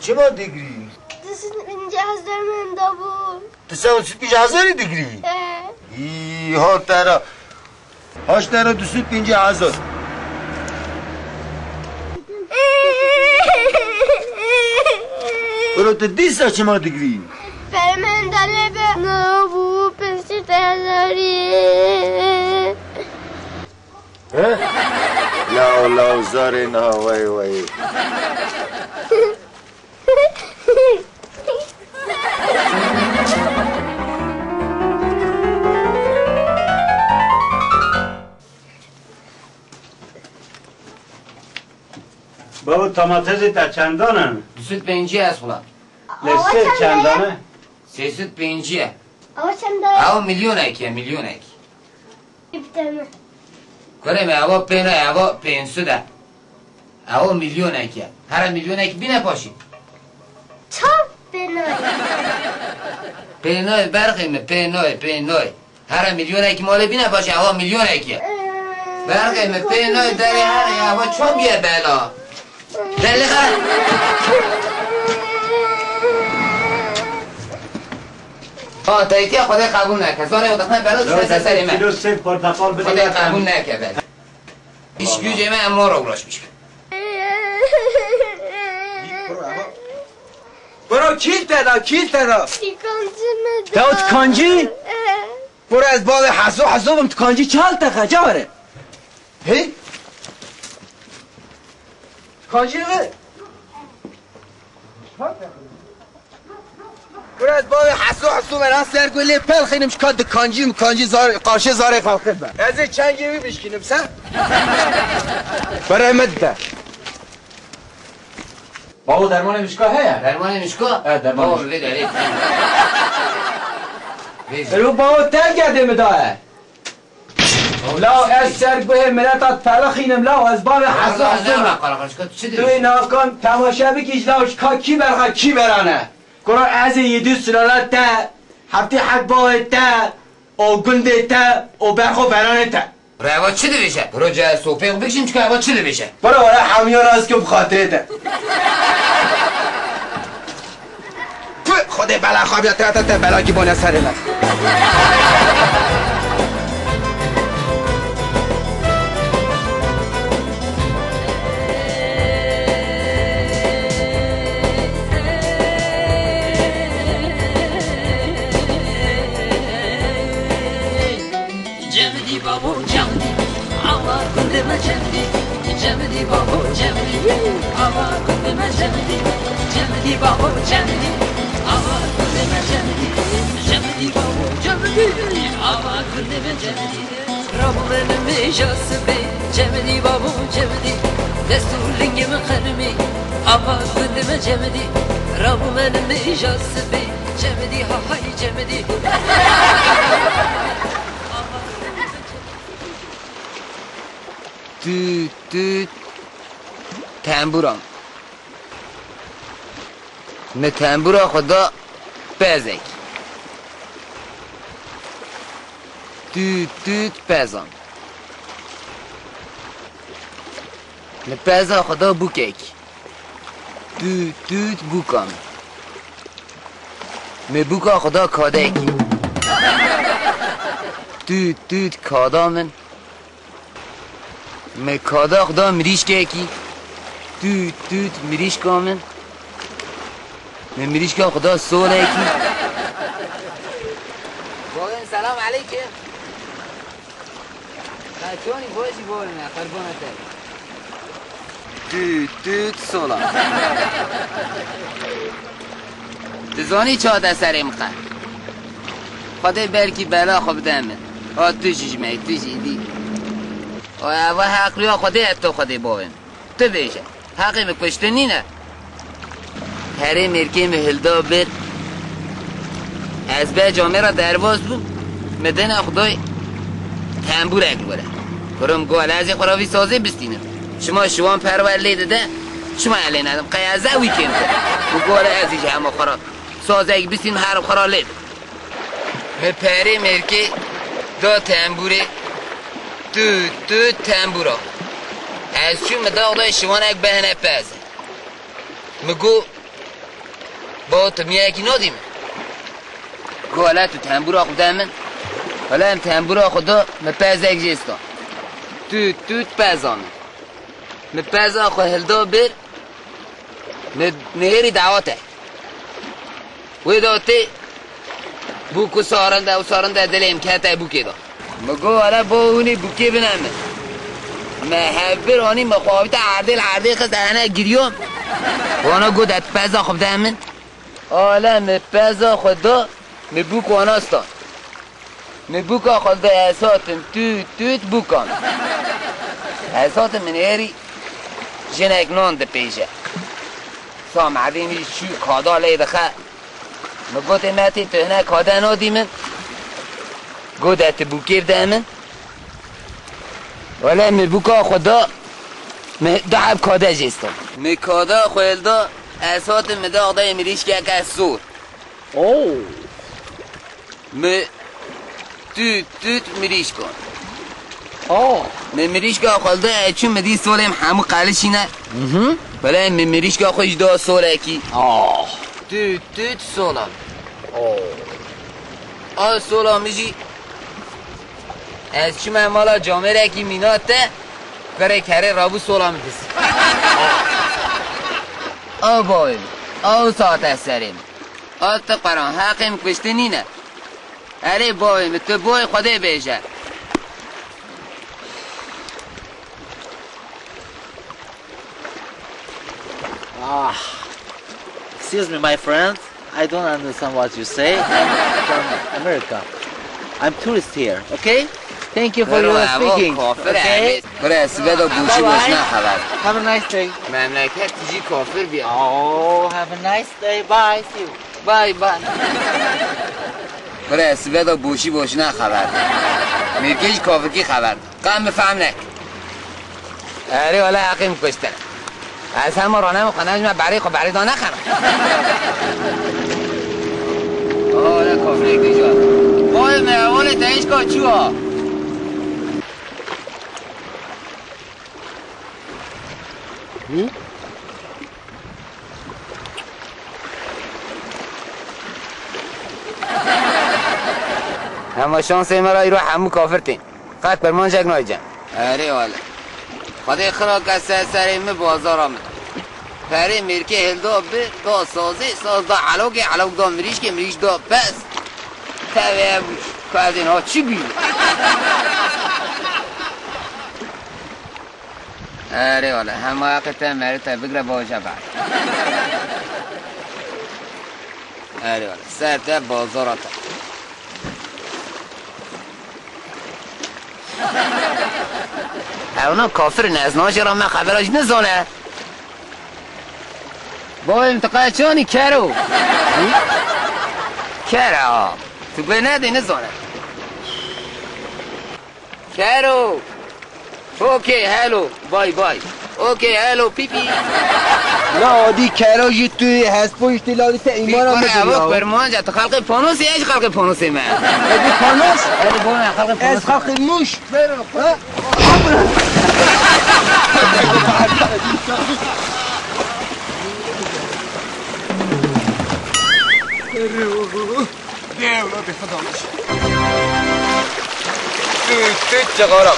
چه ما دیگری؟ 250,000 من دابو 250,000 دیگری؟ ها ترا هاش ترا 250,000 برو تو دیسا چه ما دیگری؟ برای من داره به نابو 50,000 لا لا زاره نه وای وای بابا تاماتزی تا چندانه؟ 250 است خلا لسه چندانه؟ 350 آوا چنده؟ او میلیونکی میلیونکی بیبتمه کرم او پینه او 500 او میلیونکی هر میلیونکی بینه پاشی چا بنای پینای برقیمه پینای هر میلیونکی مال بینه پاشی او میلیونکی برقیمه پینای داری هر او چون بیه بلا دلی خر تایتی خدا قبول نکرد زانه او دخنه بلا دوست سری من کیلو سیب پرتقال بده خدا قبول نکرد ایش گوجه من اما رو براش میشه برو کیل تدا داوت کانجی؟ برو از باب حسوبم تو کانجی چال تخه جا بره هی کانجی رو بره برو از باب حسوب من سر گلی پل خیلی مشکات کانجی قاشه زاره خالقه بر از چند جیبی بشکنم سا برای مده بابا درمان مشکا هست؟ درمان مشکا؟ درمان مشکا داری رو بابا تل گرده مداه لا از سرگوه ملتا تلخینم لا از باب حسوب توی ناکن تماشا بکیش لاش کی برخواه کی برانه قرار از یه دو سلالت تا هفته حق باید تا او گنده تا او برخواه برانه تا برای چی دو بشه؟ برو جا سوپه بکشیم چکا اوا چی دو بشه؟ برو برای همیان از که بخاطره تا خود بلا خواب یا تا بلا کی بانه سره لست جمدی بابو جمدی آوار کنده من جمدی بابو جمدی آوار کنده من جمدی بابو جمدی آوار کنده من جمدی بابو جمدی آوار کنده من رابو من میجاسبی جمدی بابو جمدی دستور لنگ من خرمی آوار کنده من جمدی رابو من میجاسبی جمدی ها های جمدی تو تنبورم نه تنبورا خدا بزک تو پزم نه پزا خدا بوکک تو بوکم نه بوکا خدا کادک تو کادا من me kada خدا مریشکه کی تو مریشکه من me مریشکه خدا سوله کی باقی سلام علیکم چونی باشی بولم قربانته تو سولا دزانی چاده سرم خواهد خدا برکی بلا خوب دمه تو شیشمه تو شیدی و حق ریا خوده تو خوده باویم تو بیشه حقی مکشتنی نه هره مرکی مهلدا بر از به جامعه را درواز بود مدن خدای تنبور اگر بره کرم گوال از خرابی سازه بستینم شما شوان پرور لیده ده شما علی ندم قیازه ویکند و گوال ازی که همه خراب سازه اگه بستین هر خراب لید من پره مرکه دا تنبوره تو تنبورا از چون مداغ شوان اگه بهنه پزه مگو با تو میاکی نادیم گواله تو تنبورا خدا من حالا هم تنبورا خدا مپزه اگه جستان تو پزانه مپزه خو هلدا بر نهری دعواته و داته بوکو سارنده و سارنده دل امکانته بوکی دا مگو حالا با اونی بوکی بنامه محبر آنی مخواهیت عرده خست انا گریوم وانا گو دت پزا خوب دهمن حالا مپزا خدا مبوک واناستان مبوکا خدا احساتم توت بوکان احساتم من ایری جنک نان ده پیشه سام عدیمی شو کادا لیده خوا مگوت ماتی تو هنه کادا نادی من گو دت بوکیر دهمن ولی مبوکا خدا دعب کادا جستم مکادا خویلدا احسات مداغ دا مریش که اکه سور اوه توت مریش کن مریش که خویلدا چون مدی سولم همو قلشینه ولی مریش که خویش دا سوله کی توت سولم سولم میجی از چون من مالا جامعه رکی میناته کره کره رابو سولم بسی بایم ساعت از سریم تو قرآن حقیم کشته نینه اره بایم تو بای خوده بیشه Excuse me, my friend. I don't understand what you say. I'm from America. I'm tourist here, okay? Thank you for your speaking. Okay? کره سویدا بوشی باش نخبر Have a nice day. مملکت تیجی کافر بیا Oh, have a nice day. Bye. See you. بای کره سویدا بوشی باش نخبر مرکش کافر کی خبر قم بفهم نک اره والا حقیم کشتن از همه رانه مخانه من برای دا نخرم آره کافر کجا بای مهوال تایش که چوها همه شانس مرا ایرو همو کافر تین قد برمان جگ نای جم اره والا خدا خراک از سر می بازار آمد پره مرکه هلدا به دا سازه ساز دا علاق دا مریش که مریش دا پس تاوه بوش که از اینها چی بیرو اره والا همه حقیقتا مره تا بگره باشه بعد اره والا سر تا بازار آتا اونا کافر نزناش را من خبراش نزانه با امتقاع چانی کرو کرو تو به نده نزانه کرو اوکی هلو بای اوکی هلو پیپی لا دی کراجی توی هست پوشتی لالی تا ایمان هم بکنه اوک برمان جا تو خلق پانوسی ایش خلق پانوسی من ادی پانوس؟ ادی بونه خلق پانوس از خلق موش تو چقارا